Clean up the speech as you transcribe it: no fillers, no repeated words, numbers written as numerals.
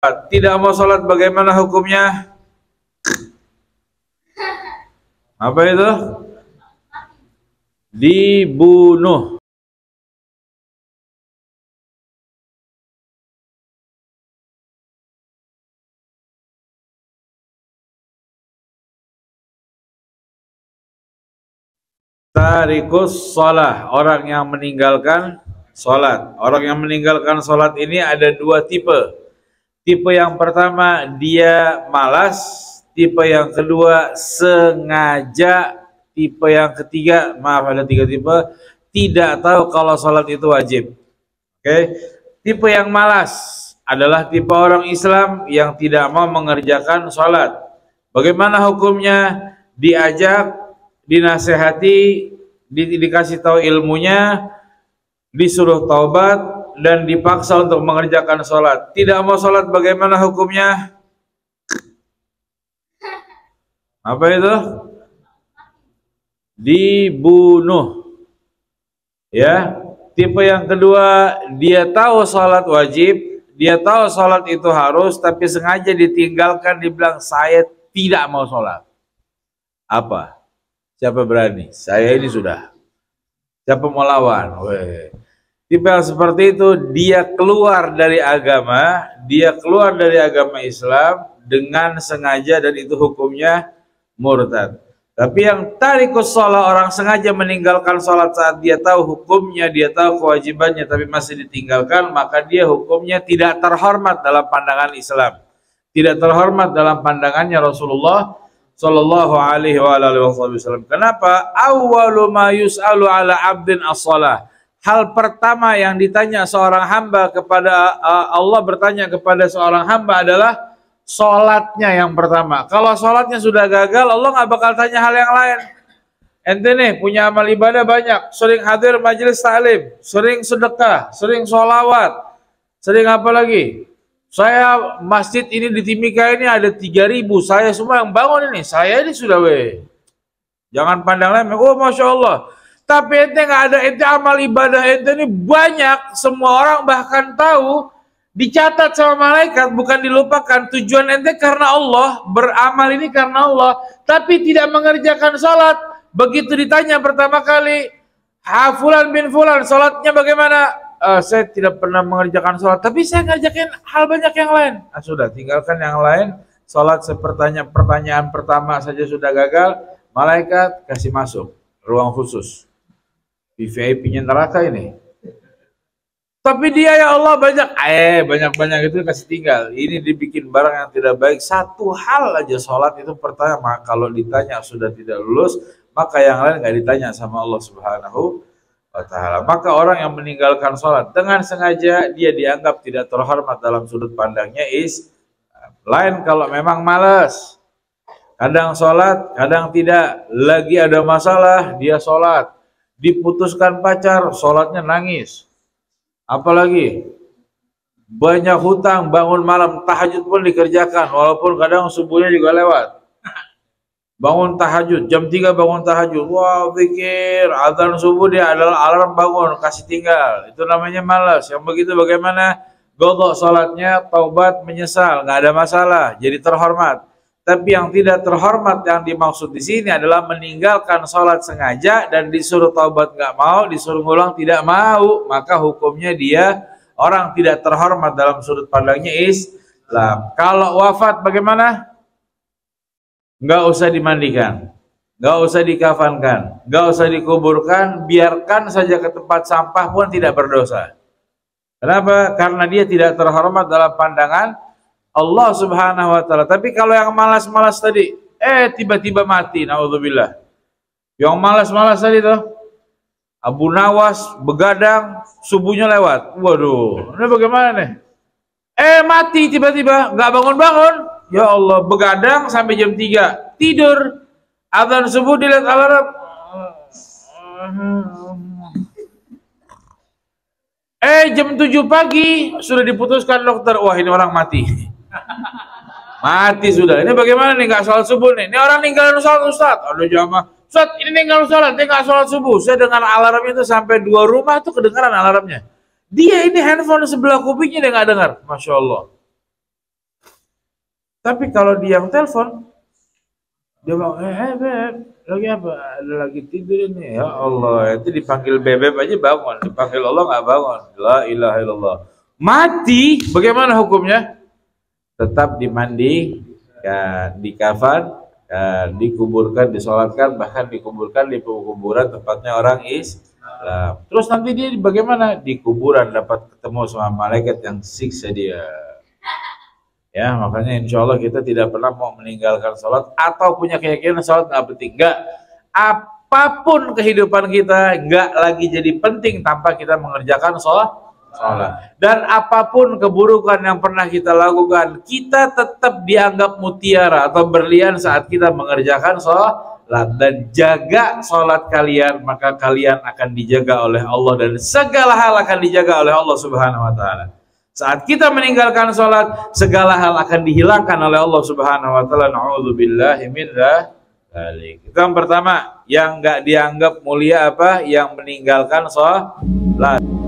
Tidak mau sholat bagaimana hukumnya? Apa itu? Dibunuh. Tarikus sholat, orang yang meninggalkan sholat. Orang yang meninggalkan sholat ini ada dua tipe. Tipe yang pertama dia malas, tipe yang kedua sengaja, tipe yang ketiga, maaf ada tiga tipe, tidak tahu kalau sholat itu wajib. Oke, tipe yang malas adalah tipe orang Islam yang tidak mau mengerjakan sholat. Bagaimana hukumnya? Diajak, dinasehati, dikasih tahu ilmunya, disuruh taubat, dan dipaksa untuk mengerjakan sholat. Tidak mau sholat bagaimana hukumnya? Apa itu? Dibunuh. Ya. Tipe yang kedua, dia tahu sholat wajib, dia tahu sholat itu harus, tapi sengaja ditinggalkan, dibilang saya tidak mau sholat. Apa? Siapa berani? Saya ini sudah. Siapa mau lawan? Weh. Tipe yang seperti itu, dia keluar dari agama, dia keluar dari agama Islam dengan sengaja, dan itu hukumnya murtad. Tapi yang tarikus sholat, orang sengaja meninggalkan sholat saat dia tahu hukumnya, dia tahu kewajibannya, tapi masih ditinggalkan, maka dia hukumnya tidak terhormat dalam pandangan Islam. Tidak terhormat dalam pandangannya Rasulullah Sallallahu alaihi wasallam. Kenapa? Awwalu ma yus'alu ala abdin as-shalah. Hal pertama yang ditanya seorang hamba kepada Allah bertanya kepada seorang hamba adalah sholatnya yang pertama. Kalau sholatnya sudah gagal, Allah nggak bakal tanya hal yang lain. Ente nih punya amal ibadah banyak, sering hadir majelis taklim, sering sedekah, sering sholawat, sering apa lagi? Saya masjid ini di Timika ini ada 3.000, saya semua yang bangun ini, saya ini sudah jangan pandang lain, oh Masya Allah. Tapi ente nggak ada, ente amal ibadah ente ini banyak, semua orang bahkan tahu, dicatat sama malaikat, bukan dilupakan. Tujuan ente karena Allah, beramal ini karena Allah, tapi tidak mengerjakan sholat. Begitu ditanya pertama kali, Fulan bin Fulan, sholatnya bagaimana? Saya tidak pernah mengerjakan sholat, tapi saya ngerjakan hal banyak yang lain. Sudah, tinggalkan yang lain. Sholat pertanyaan pertama saja sudah gagal, malaikat kasih masuk ruang khusus. VIP-nya neraka ini. Tapi dia ya Allah banyak itu kasih tinggal. Ini dibikin barang yang tidak baik. Satu hal aja sholat itu pertama, kalau ditanya sudah tidak lulus, maka yang lain nggak ditanya sama Allah Subhanahu wa ta'ala. Maka orang yang meninggalkan sholat dengan sengaja, dia dianggap tidak terhormat dalam sudut pandangnya lain kalau memang malas. Kadang sholat, kadang tidak. Lagi ada masalah, dia sholat. Diputuskan pacar, sholatnya nangis. Apalagi banyak hutang, bangun malam, tahajud pun dikerjakan, walaupun kadang subuhnya juga lewat. Bangun tahajud, jam 3 bangun tahajud, wah pikir azan subuh dia adalah alarm bangun, kasih tinggal. Itu namanya malas. Yang begitu bagaimana? Godok sholatnya, taubat, menyesal, nggak ada masalah, jadi terhormat. Tapi yang tidak terhormat yang dimaksud di sini adalah meninggalkan sholat sengaja dan disuruh taubat nggak mau, disuruh ngulang tidak mau, maka hukumnya dia orang tidak terhormat dalam sudut pandangnya Islam. Kalau wafat bagaimana? Nggak usah dimandikan, nggak usah dikafankan, nggak usah dikuburkan, biarkan saja ke tempat sampah pun tidak berdosa. Kenapa? Karena dia tidak terhormat dalam pandangan Allah Subhanahu wa ta'ala. Tapi kalau yang malas-malas tadi, tiba-tiba mati, naudzubillah. Yang malas-malas tadi tuh, Abu Nawas begadang, subuhnya lewat. Waduh, ini bagaimana nih? Mati tiba-tiba, nggak bangun-bangun. Ya Allah, begadang sampai jam 3, tidur. Azan subuh dilihat alarm. Jam 7 pagi sudah diputuskan dokter, wah ini orang mati. Mati sudah. Ini bagaimana nih, nggak sholat subuh nih? Ini orang ninggalin sholat Ustaz. Ada jamaah, Ustaz ini ninggalin sholat, dia nggak sholat subuh. Saya dengar alarm itu sampai 2 rumah tuh kedengaran alarmnya. Dia ini handphone sebelah kupingnya dia nggak dengar. Masya Allah. Tapi kalau dia yang telepon, dia bilang, beb, lagi apa? Ada lagi tidur ini. Ya Allah, itu dipanggil bebek aja bangun, dipanggil Allah nggak bangun. La ilaha illallah. Mati, bagaimana hukumnya? Tetap dimandi, ya, dikafan, ya, dikuburkan, disolatkan, bahkan dikuburkan di kuburan tempatnya orang Islam. Terus nanti dia bagaimana? Di kuburan dapat ketemu sama malaikat yang siksa dia. Ya, makanya insya Allah kita tidak pernah mau meninggalkan sholat atau punya keyakinan sholat nggak penting. Nggak, apapun kehidupan kita nggak lagi jadi penting tanpa kita mengerjakan sholat. Dan apapun keburukan yang pernah kita lakukan, kita tetap dianggap mutiara atau berlian saat kita mengerjakan sholat. Dan jaga sholat kalian, maka kalian akan dijaga oleh Allah dan segala hal akan dijaga oleh Allah Subhanahu Wa Taala. Saat kita meninggalkan sholat, segala hal akan dihilangkan oleh Allah Subhanahu Wa Taala. Na'udzubillahi min dzalik. Itu yang pertama, yang nggak dianggap mulia apa? Yang meninggalkan sholat.